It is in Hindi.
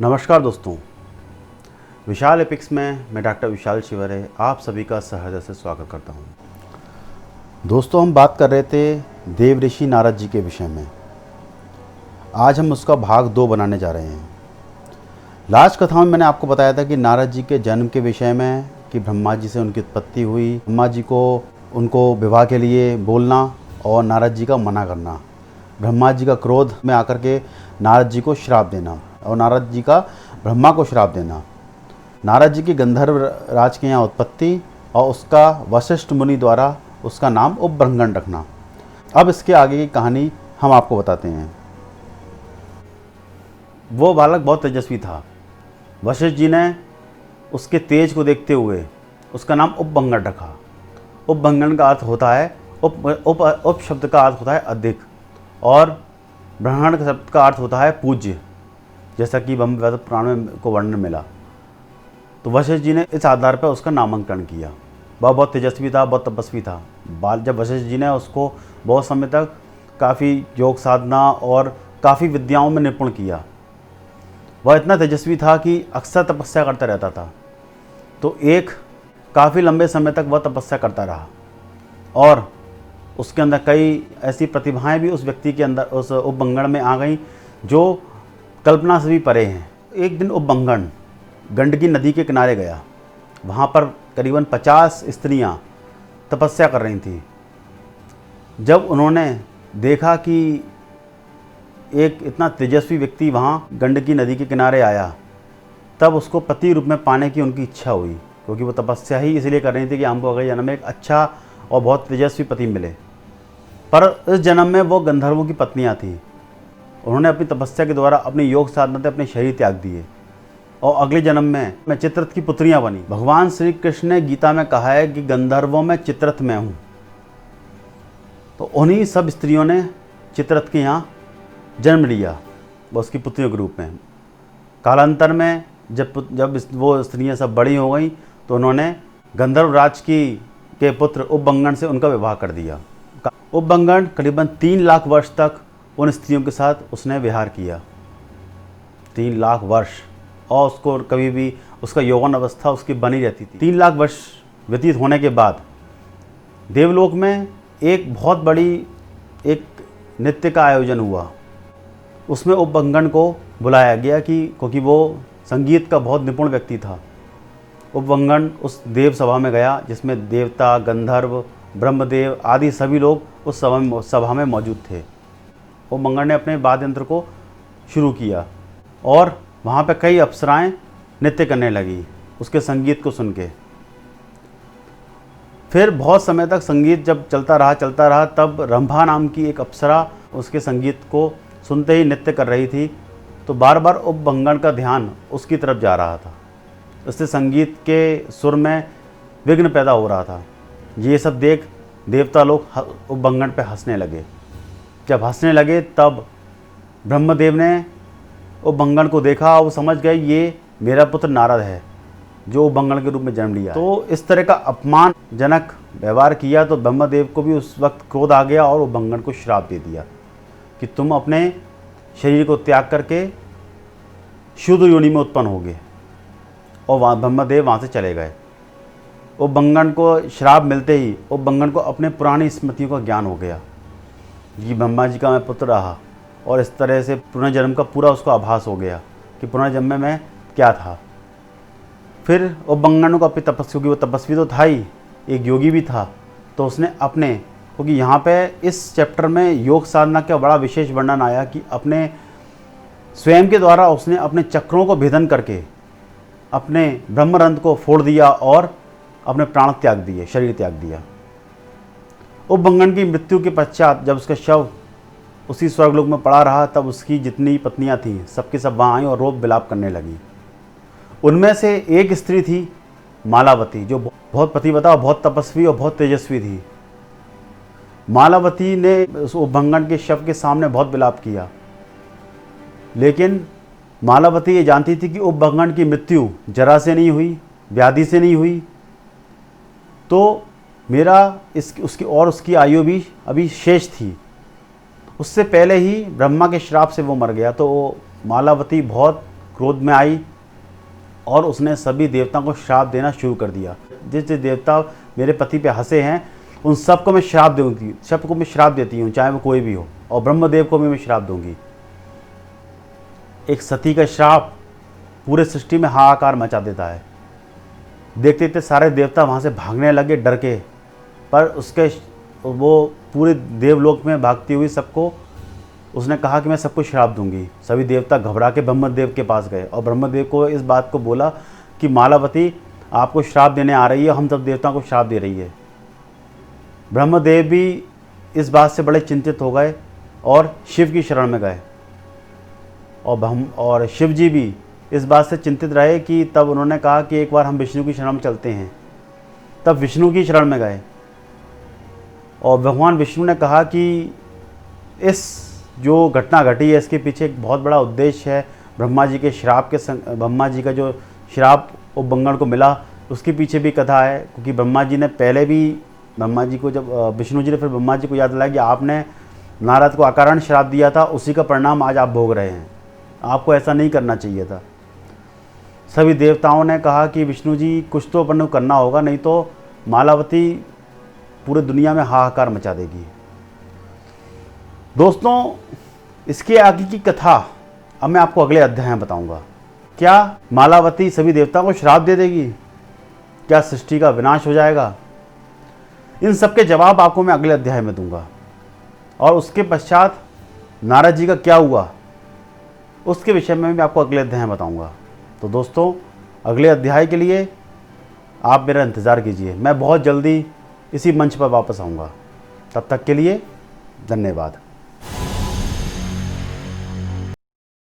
नमस्कार दोस्तों, विशाल एपिक्स में मैं डॉक्टर विशाल शिवरे आप सभी का सहृदय से स्वागत करता हूं। दोस्तों, हम बात कर रहे थे देव ऋषि नारद जी के विषय में। आज हम उसका भाग 2 बनाने जा रहे हैं। लास्ट कथा में मैंने आपको बताया था कि नारद जी के जन्म के विषय में, कि ब्रह्मा जी से उनकी उत्पत्ति हुई, ब्रह्मा जी को उनको विवाह के लिए बोलना और नारद जी का मना करना, ब्रह्मा जी का क्रोध में आकर के नारद जी को श्राप देना और नारद जी का ब्रह्मा को श्राप देना, नारद जी की गंधर्व राज के यहाँ उत्पत्ति और उसका वशिष्ठ मुनि द्वारा उसका नाम उपबृंहण रखना। अब इसके आगे की कहानी हम आपको बताते हैं। वो बालक बहुत तेजस्वी था। वशिष्ठ जी ने उसके तेज को देखते हुए उसका नाम उपबृंहण रखा। उपबृंहण का अर्थ होता है उप शब्द का अर्थ होता है अधिक और ब्रह्मण शब्द का अर्थ होता है पूज्य, जैसा कि ब्रह्म वैदिक पुराण में को वर्णन मिला। तो वशिष्ठ जी ने इस आधार पर उसका नामांकन किया। वह बहुत तेजस्वी था, बहुत तपस्वी था। जब वशिष्ठ जी ने उसको बहुत समय तक काफ़ी योग साधना और काफ़ी विद्याओं में निपुण किया। वह इतना तेजस्वी था कि अक्सर तपस्या करता रहता था। तो एक काफ़ी लंबे समय तक वह तपस्या करता रहा और उसके अंदर कई ऐसी प्रतिभाएं भी उस व्यक्ति के अंदर, उस उपबृंहण में आ गई जो कल्पना से भी परे हैं। एक दिन उपबृंहण गंडकी नदी के किनारे गया। वहाँ पर करीबन 50 स्त्रियाँ तपस्या कर रही थीं। जब उन्होंने देखा कि एक इतना तेजस्वी व्यक्ति वहाँ गंडकी नदी के किनारे आया, तब उसको पति रूप में पाने की उनकी इच्छा हुई, क्योंकि वो तपस्या ही इसलिए कर रही थी कि हमको अगले जन्म में एक अच्छा और बहुत तेजस्वी पति मिले। पर इस जन्म में वो गंधर्वों की पत्नियाँ थीं। उन्होंने अपनी तपस्या के द्वारा अपनी योग साधना से अपने शरीर त्याग दिए और अगले जन्म में चित्ररथ की पुत्रियां बनी। भगवान श्री कृष्ण ने गीता में कहा है कि गंधर्वों में चित्ररथ मैं हूँ। तो उन्हीं सब स्त्रियों ने चित्ररथ के यहाँ जन्म लिया, वो उसकी पुत्रियों के रूप में। कालांतर में जब वो स्त्रियाँ सब बड़ी हो गई तो उन्होंने गंधर्व राज के पुत्र उपबृंहण से उनका विवाह कर दिया। उपबृंहण करीबन 3 लाख वर्ष तक उन स्त्रियों के साथ उसने विहार किया। 3 लाख वर्ष, और उसको कभी भी उसका यौवन अवस्था उसकी बनी रहती थी। 3 लाख वर्ष व्यतीत होने के बाद देवलोक में एक बहुत बड़ी एक नृत्य का आयोजन हुआ। उसमें उपबृंहण को बुलाया गया क्योंकि वो संगीत का बहुत निपुण व्यक्ति था। उपबृंहण उस देव सभा में गया जिसमें देवता, गंधर्व, ब्रह्मदेव आदि सभी लोग उस सभा में मौजूद थे। उपबृंहण ने अपने वाद्य यंत्र को शुरू किया और वहाँ पे कई अप्सराएं नृत्य करने लगी उसके संगीत को सुन के। फिर बहुत समय तक संगीत जब चलता रहा, तब रंभा नाम की एक अप्सरा उसके संगीत को सुनते ही नृत्य कर रही थी। तो बार बार उपबृंहण का ध्यान उसकी तरफ जा रहा था। इससे संगीत के सुर में विघ्न पैदा हो रहा था। ये सब देख देवता लोग उपबृंहण पे हंसने लगे। जब हंसने लगे तब ब्रह्मदेव ने उपबृंहण को देखा और वो समझ गए ये मेरा पुत्र नारद है जो उपबृंहण के रूप में जन्म लिया। तो इस तरह का अपमानजनक व्यवहार किया तो ब्रह्मदेव को भी उस वक्त क्रोध आ गया और उपबृंहण को श्राप दे दिया कि तुम अपने शरीर को त्याग करके शूद्र योनि में उत्पन्न होगे। और ब्रह्मदेव वहाँ से चले गए। उपबृंहण को श्राप मिलते ही उपबृंहण को अपने पुरानी स्मृतियों का ज्ञान हो गया कि ब्रह्मा जी का मैं पुत्र रहा, और इस तरह से पुनर्जन्म का पूरा उसको आभास हो गया कि पुनर्जन्म में मैं क्या था। फिर उपबृंहण को अपनी तपस्या, क्योंकि वो तपस्वी तो था ही, एक योगी भी था, तो उसने अपने, क्योंकि यहाँ पे इस चैप्टर में योग साधना का बड़ा विशेष वर्णन आया कि अपने स्वयं के द्वारा उसने अपने चक्रों को भेदन करके अपने ब्रह्मरंध्र को फोड़ दिया और अपने प्राण त्याग दिए, शरीर त्याग दिया। उपबृंहण की मृत्यु के पश्चात जब उसका शव उसी स्वर्गलोक में पड़ा रहा, तब उसकी जितनी पत्नियां थीं सबकी सब वहाँ आई और रोप विलाप करने लगी। उनमें से एक स्त्री थी मालावती, जो बहुत पतिव्रता और बहुत तपस्वी और बहुत तेजस्वी थी। मालावती ने उस उपबृंहण के शव के सामने बहुत विलाप किया, लेकिन मालावती ये जानती थी कि उपबृंहण की मृत्यु जरा से नहीं हुई, व्याधि से नहीं हुई, तो उसकी आयु भी अभी शेष थी। उससे पहले ही ब्रह्मा के श्राप से वो मर गया। तो मालावती बहुत क्रोध में आई और उसने सभी देवताओं को श्राप देना शुरू कर दिया। जिस जिस देवता मेरे पति पे हंसे हैं उन सबको मैं श्राप दूंगी, सबको मैं श्राप देती हूँ, चाहे वो कोई भी हो, और ब्रह्मदेव को भी मैं श्राप दूंगी। एक सती का श्राप पूरे सृष्टि में हाहाकार मचा देता है। देखते देखते सारे देवता वहाँ से भागने लगे डर के, पर उसके वो पूरे देवलोक में भागती हुई सबको उसने कहा कि मैं सबको श्राप दूंगी। सभी देवता घबरा के ब्रह्मदेव के पास गए और ब्रह्मदेव को इस बात को बोला कि मालावती आपको श्राप देने आ रही है, हम सब देवताओं को श्राप दे रही है। ब्रह्मदेव भी इस बात से बड़े चिंतित हो गए और शिव की शरण में गए, और शिव जी भी इस बात से चिंतित रहे कि तब उन्होंने कहा कि एक बार हम विष्णु की शरण में चलते हैं। तब विष्णु की शरण में गए और भगवान विष्णु ने कहा कि इस जो घटना घटी है इसके पीछे एक बहुत बड़ा उद्देश्य है। ब्रह्मा जी के श्राप के ब्रह्मा जी का जो श्राप उपबंगण को मिला उसके पीछे भी कथा है, क्योंकि ब्रह्मा जी ने पहले भी ब्रह्मा जी को जब विष्णु जी ने फिर ब्रह्मा जी को याद दिलाया कि आपने नारद को अकारण श्राप दिया था, उसी का परिणाम आज आप भोग रहे हैं, आपको ऐसा नहीं करना चाहिए था। सभी देवताओं ने कहा कि विष्णु जी कुछ तो अपन को करना होगा, नहीं तो मालावती पूरी दुनिया में हाहाकार मचा देगी। दोस्तों, इसके आगे की कथा अब मैं आपको अगले अध्याय में बताऊंगा। क्या मालावती सभी देवताओं को श्राप दे देगी? क्या सृष्टि का विनाश हो जाएगा? इन सब के जवाब आपको मैं अगले अध्याय में दूंगा। और उसके पश्चात नारद जी का क्या हुआ उसके विषय में भी आपको अगले अध्याय में बताऊंगा। तो दोस्तों, अगले अध्याय के लिए आप मेरा इंतज़ार कीजिए। मैं बहुत जल्दी इसी मंच पर वापस आऊँगा। तब तक के लिए धन्यवाद।